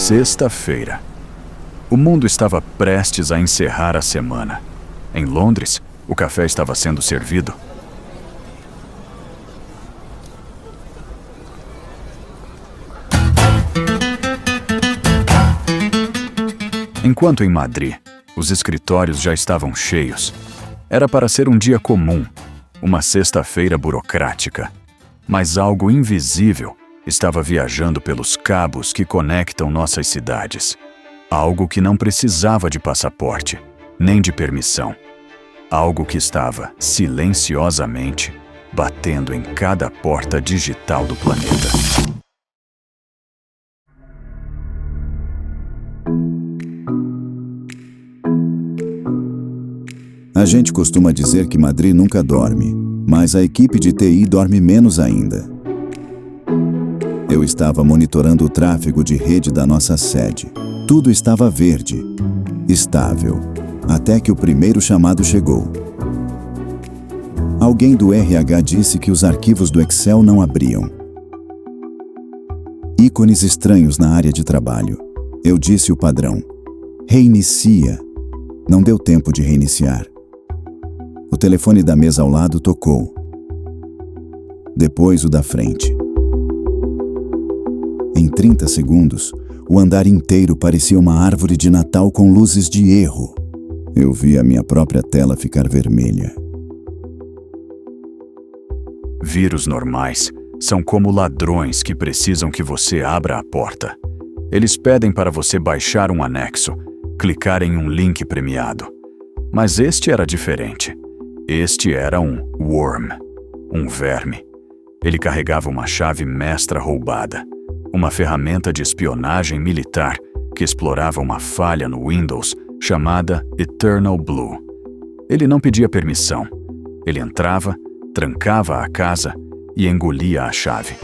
Sexta-feira. O mundo estava prestes a encerrar a semana. Em Londres, o café estava sendo servido. Enquanto em Madrid, os escritórios já estavam cheios. Era para ser um dia comum, uma sexta-feira burocrática. Mas algo invisível estava viajando pelos cabos que conectam nossas cidades. Algo que não precisava de passaporte, nem de permissão. Algo que estava, silenciosamente, batendo em cada porta digital do planeta. A gente costuma dizer que Madrid nunca dorme, mas a equipe de TI dorme menos ainda. Eu estava monitorando o tráfego de rede da nossa sede. Tudo estava verde, estável, até que o primeiro chamado chegou. Alguém do RH disse que os arquivos do Excel não abriam. Ícones estranhos na área de trabalho. Eu disse o padrão. Reinicia. Não deu tempo de reiniciar. O telefone da mesa ao lado tocou. Depois o da frente. Em 30 segundos, o andar inteiro parecia uma árvore de Natal com luzes de erro. Eu vi a minha própria tela ficar vermelha. Vírus normais são como ladrões que precisam que você abra a porta. Eles pedem para você baixar um anexo, clicar em um link premiado. Mas este era diferente. Este era um worm, um verme. Ele carregava uma chave mestra roubada, uma ferramenta de espionagem militar que explorava uma falha no Windows chamada Eternal Blue. Ele não pedia permissão. Ele entrava, trancava a casa e engolia a chave.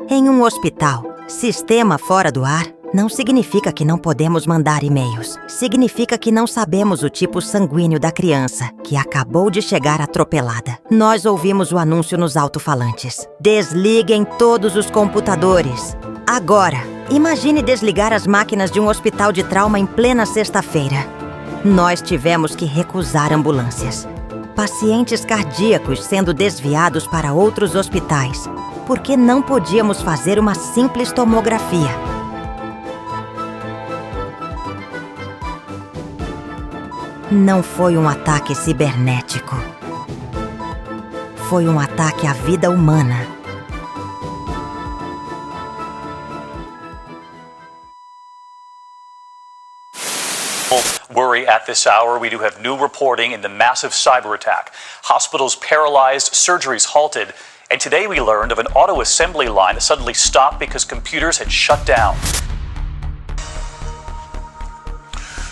Em um hospital, sistema fora do ar não significa que não podemos mandar e-mails. Significa que não sabemos o tipo sanguíneo da criança que acabou de chegar atropelada. Nós ouvimos o anúncio nos alto-falantes. Desliguem todos os computadores. Agora, imagine desligar as máquinas de um hospital de trauma em plena sexta-feira. Nós tivemos que recusar ambulâncias. Pacientes cardíacos sendo desviados para outros hospitais, porque não podíamos fazer uma simples tomografia. Não foi um ataque cibernético. Foi um ataque à vida humana. Worry at this hour. We do have new reporting in the massive cyber attack. Hospitals paralyzed, surgeries halted, and today we learned of an auto assembly line that suddenly stopped because computers had shut down.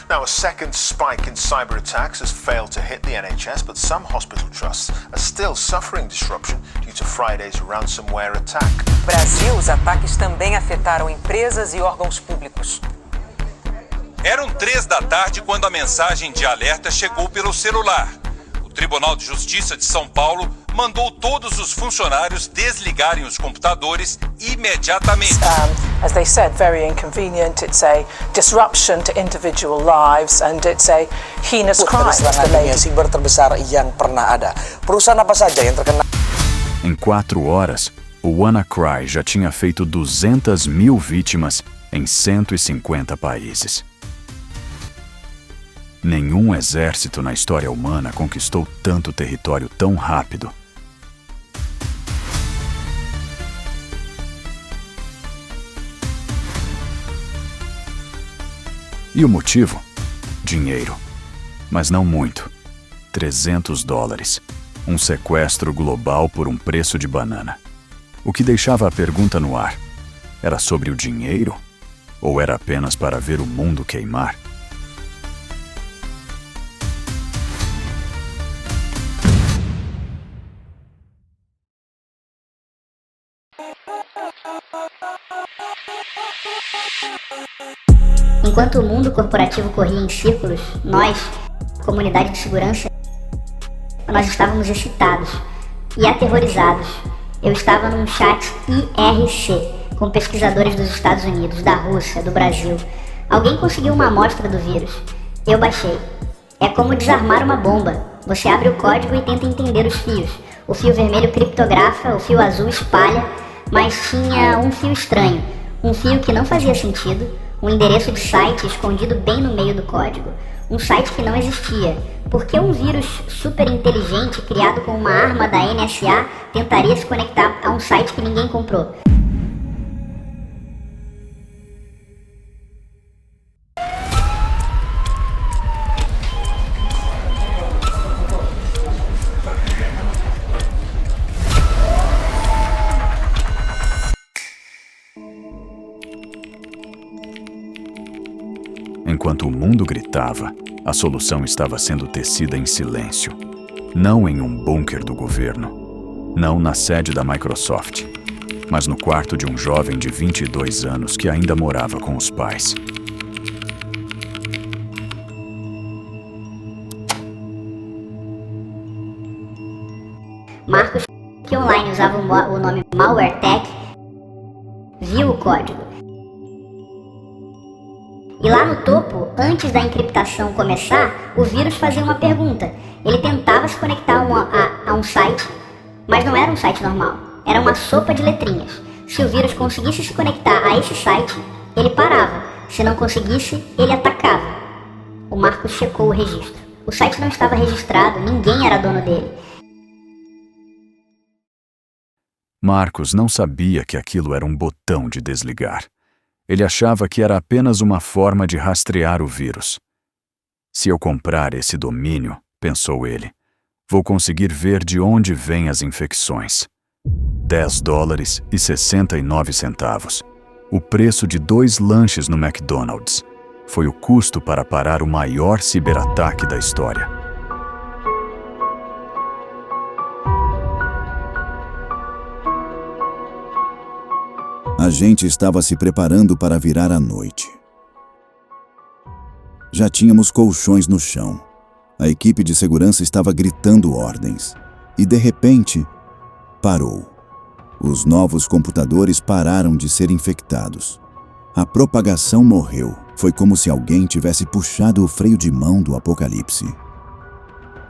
Now, a second spike in cyber attacks has failed to hit the NHS, but some hospital trusts are still suffering disruption due to Friday's ransomware attack. No Brasil, os ataques também afetaram empresas e órgãos públicos. Eram 3 da tarde quando a mensagem de alerta chegou pelo celular. O Tribunal de Justiça de São Paulo mandou todos os funcionários desligarem os computadores imediatamente. As they said, very inconvenient. It's a disruption to individual lives and it's a heinous crime. Serangan siber terbesar yang pernah ada. Perusahaan apa saja yang terkena? Em 4 horas, o WannaCry já tinha feito 200.000 vítimas em 150 países. Nenhum exército na história humana conquistou tanto território tão rápido. E o motivo? Dinheiro. Mas não muito. $300. Um sequestro global por um preço de banana. O que deixava a pergunta no ar. Era sobre o dinheiro? Ou era apenas para ver o mundo queimar? Enquanto o mundo corporativo corria em círculos, nós, comunidade de segurança, nós estávamos excitados e aterrorizados. Eu estava num chat IRC com pesquisadores dos Estados Unidos, da Rússia, do Brasil. Alguém conseguiu uma amostra do vírus. Eu baixei. É como desarmar uma bomba. Você abre o código e tenta entender os fios. O fio vermelho criptografa, o fio azul espalha, mas tinha um fio estranho. Um fio que não fazia sentido, um endereço de site escondido bem no meio do código. Um site que não existia. Por que um vírus super inteligente criado com uma arma da NSA tentaria se conectar a um site que ninguém comprou? Enquanto o mundo gritava, a solução estava sendo tecida em silêncio. Não em um bunker do governo. Não na sede da Microsoft. Mas no quarto de um jovem de 22 anos que ainda morava com os pais. Marcos, que online usava o nome MalwareTech, viu o código. E lá no topo, antes da encriptação começar, o vírus fazia uma pergunta. Ele tentava se conectar a um site, mas não era um site normal. Era uma sopa de letrinhas. Se o vírus conseguisse se conectar a esse site, ele parava. Se não conseguisse, ele atacava. O Marcos checou o registro. O site não estava registrado, ninguém era dono dele. Marcos não sabia que aquilo era um botão de desligar. Ele achava que era apenas uma forma de rastrear o vírus. Se eu comprar esse domínio, pensou ele, vou conseguir ver de onde vêm as infecções. $10,69. O preço de 2 lanches no McDonald's. Foi o custo para parar o maior ciberataque da história. A gente estava se preparando para virar a noite. Já tínhamos colchões no chão. A equipe de segurança estava gritando ordens. E de repente, parou. Os novos computadores pararam de ser infectados. A propagação morreu. Foi como se alguém tivesse puxado o freio de mão do apocalipse.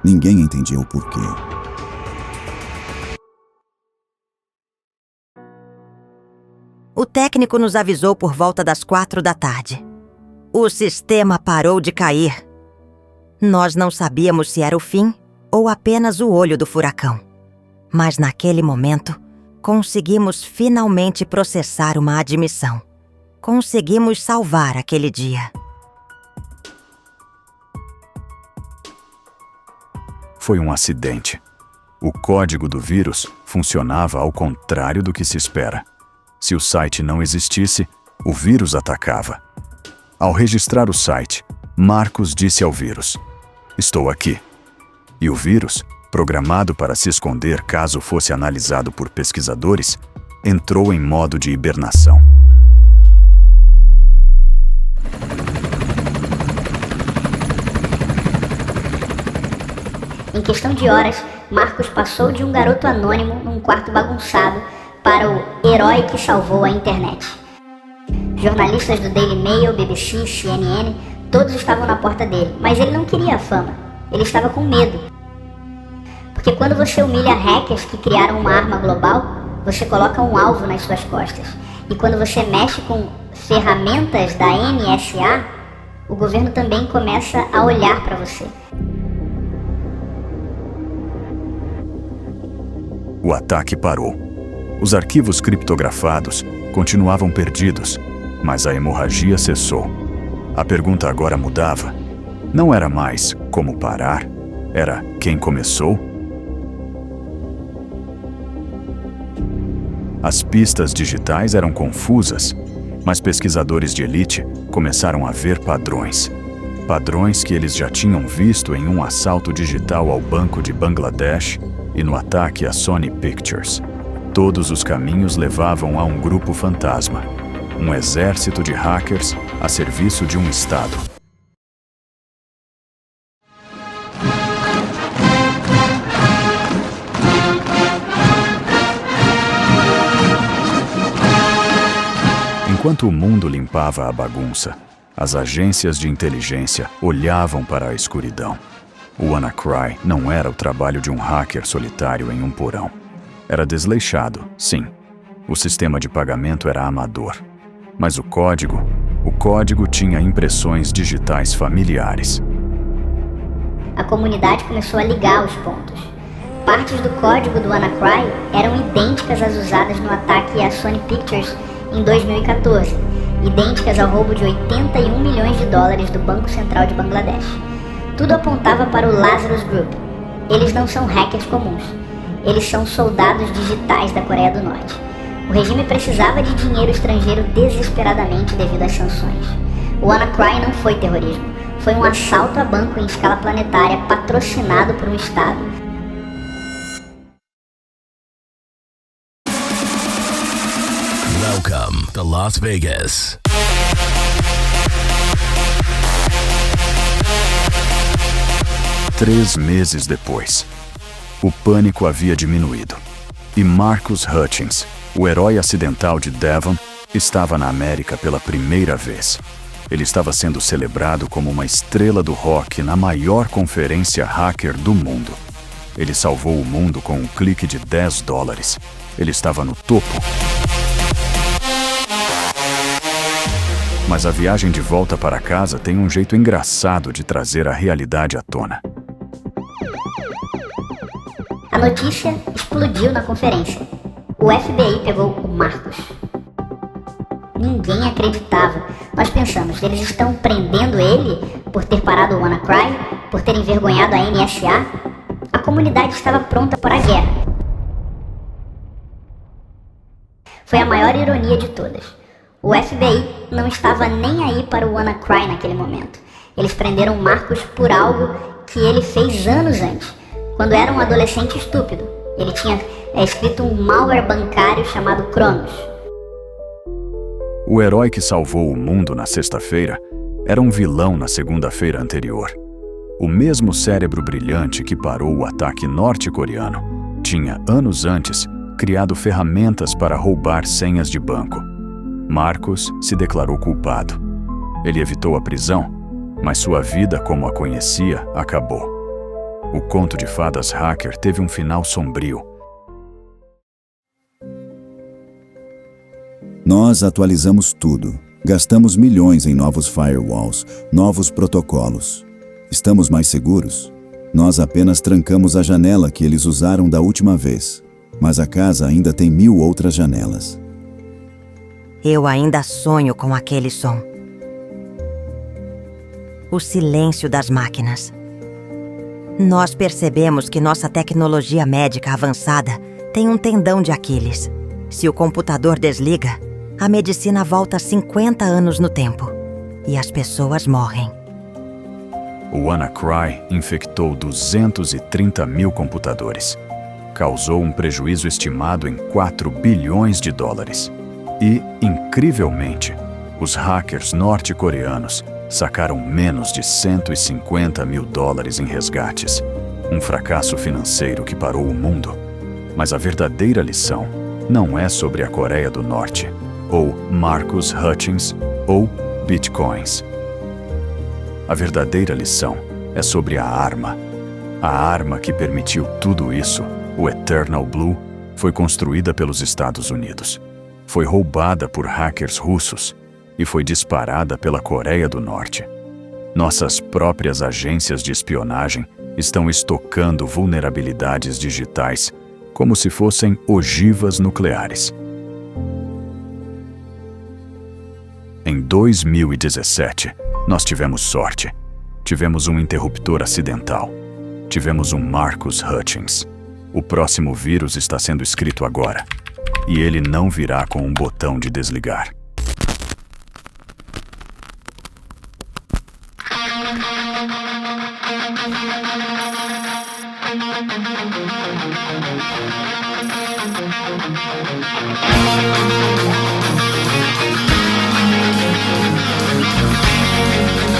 Ninguém entendia o porquê. O técnico nos avisou por volta das 4 da tarde. O sistema parou de cair. Nós não sabíamos se era o fim ou apenas o olho do furacão. Mas naquele momento, conseguimos finalmente processar uma admissão. Conseguimos salvar aquele dia. Foi um acidente. O código do vírus funcionava ao contrário do que se espera. Se o site não existisse, o vírus atacava. Ao registrar o site, Marcos disse ao vírus: "Estou aqui." E o vírus, programado para se esconder caso fosse analisado por pesquisadores, entrou em modo de hibernação. Em questão de horas, Marcos passou de um garoto anônimo num quarto bagunçado para o herói que salvou a internet. Jornalistas do Daily Mail, BBC, CNN, todos estavam na porta dele, mas ele não queria a fama, ele estava com medo. Porque quando você humilha hackers que criaram uma arma global, você coloca um alvo nas suas costas. E quando você mexe com ferramentas da NSA, o governo também começa a olhar para você. O ataque parou. Os arquivos criptografados continuavam perdidos, mas a hemorragia cessou. A pergunta agora mudava. Não era mais como parar, era quem começou? As pistas digitais eram confusas, mas pesquisadores de elite começaram a ver padrões. Padrões que eles já tinham visto em um assalto digital ao Banco de Bangladesh e no ataque à Sony Pictures. Todos os caminhos levavam a um grupo fantasma. um exército de hackers a serviço de um estado. Enquanto o mundo limpava a bagunça, as agências de inteligência olhavam para a escuridão. O WannaCry não era o trabalho de um hacker solitário em um porão. Era desleixado, sim. O sistema de pagamento era amador. Mas o código tinha impressões digitais familiares. A comunidade começou a ligar os pontos. Partes do código do WannaCry eram idênticas às usadas no ataque à Sony Pictures em 2014, idênticas ao roubo de 81 milhões de dólares do Banco Central de Bangladesh. Tudo apontava para o Lazarus Group. Eles não são hackers comuns. Eles são soldados digitais da Coreia do Norte. O regime precisava de dinheiro estrangeiro desesperadamente devido às sanções. O WannaCry não foi terrorismo. Foi um assalto a banco em escala planetária patrocinado por um Estado. Welcome to Las Vegas. Três meses depois, o pânico havia diminuído. E Marcus Hutchins, o herói acidental de Devon, estava na América pela primeira vez. Ele estava sendo celebrado como uma estrela do rock na maior conferência hacker do mundo. Ele salvou o mundo com um clique de $10. Ele estava no topo. Mas a viagem de volta para casa tem um jeito engraçado de trazer a realidade à tona. A notícia explodiu na conferência. O FBI pegou o Marcus. Ninguém acreditava. Nós pensamos, eles estão prendendo ele por ter parado o WannaCry, por ter envergonhado a NSA? A comunidade estava pronta para a guerra. Foi a maior ironia de todas. O FBI não estava nem aí para o WannaCry naquele momento. Eles prenderam Marcus por algo que ele fez anos antes, quando era um adolescente estúpido. Ele tinha escrito um malware bancário chamado Cronos. O herói que salvou o mundo na sexta-feira era um vilão na segunda-feira anterior. O mesmo cérebro brilhante que parou o ataque norte-coreano tinha, anos antes, criado ferramentas para roubar senhas de banco. Marcus se declarou culpado. Ele evitou a prisão, mas sua vida como a conhecia acabou. O conto de fadas hacker teve um final sombrio. Nós atualizamos tudo. Gastamos milhões em novos firewalls, novos protocolos. Estamos mais seguros? Nós apenas trancamos a janela que eles usaram da última vez. Mas a casa ainda tem 1000 outras janelas. Eu ainda sonho com aquele som. O silêncio das máquinas. Nós percebemos que nossa tecnologia médica avançada tem um tendão de Aquiles. Se o computador desliga, a medicina volta 50 anos no tempo e as pessoas morrem. O WannaCry infectou 230 mil computadores. Causou um prejuízo estimado em $4 bilhões. E, incrivelmente, os hackers norte-coreanos sacaram menos de $150 mil em resgates. Um fracasso financeiro que parou o mundo. Mas a verdadeira lição não é sobre a Coreia do Norte, ou Marcus Hutchins, ou bitcoins. A verdadeira lição é sobre a arma. A arma que permitiu tudo isso, o Eternal Blue, foi construída pelos Estados Unidos. Foi roubada por hackers russos e foi disparada pela Coreia do Norte. Nossas próprias agências de espionagem estão estocando vulnerabilidades digitais como se fossem ogivas nucleares. Em 2017, nós tivemos sorte. Tivemos um interruptor acidental. Tivemos um Marcus Hutchins. O próximo vírus está sendo escrito agora. E ele não virá com um botão de desligar. Bye.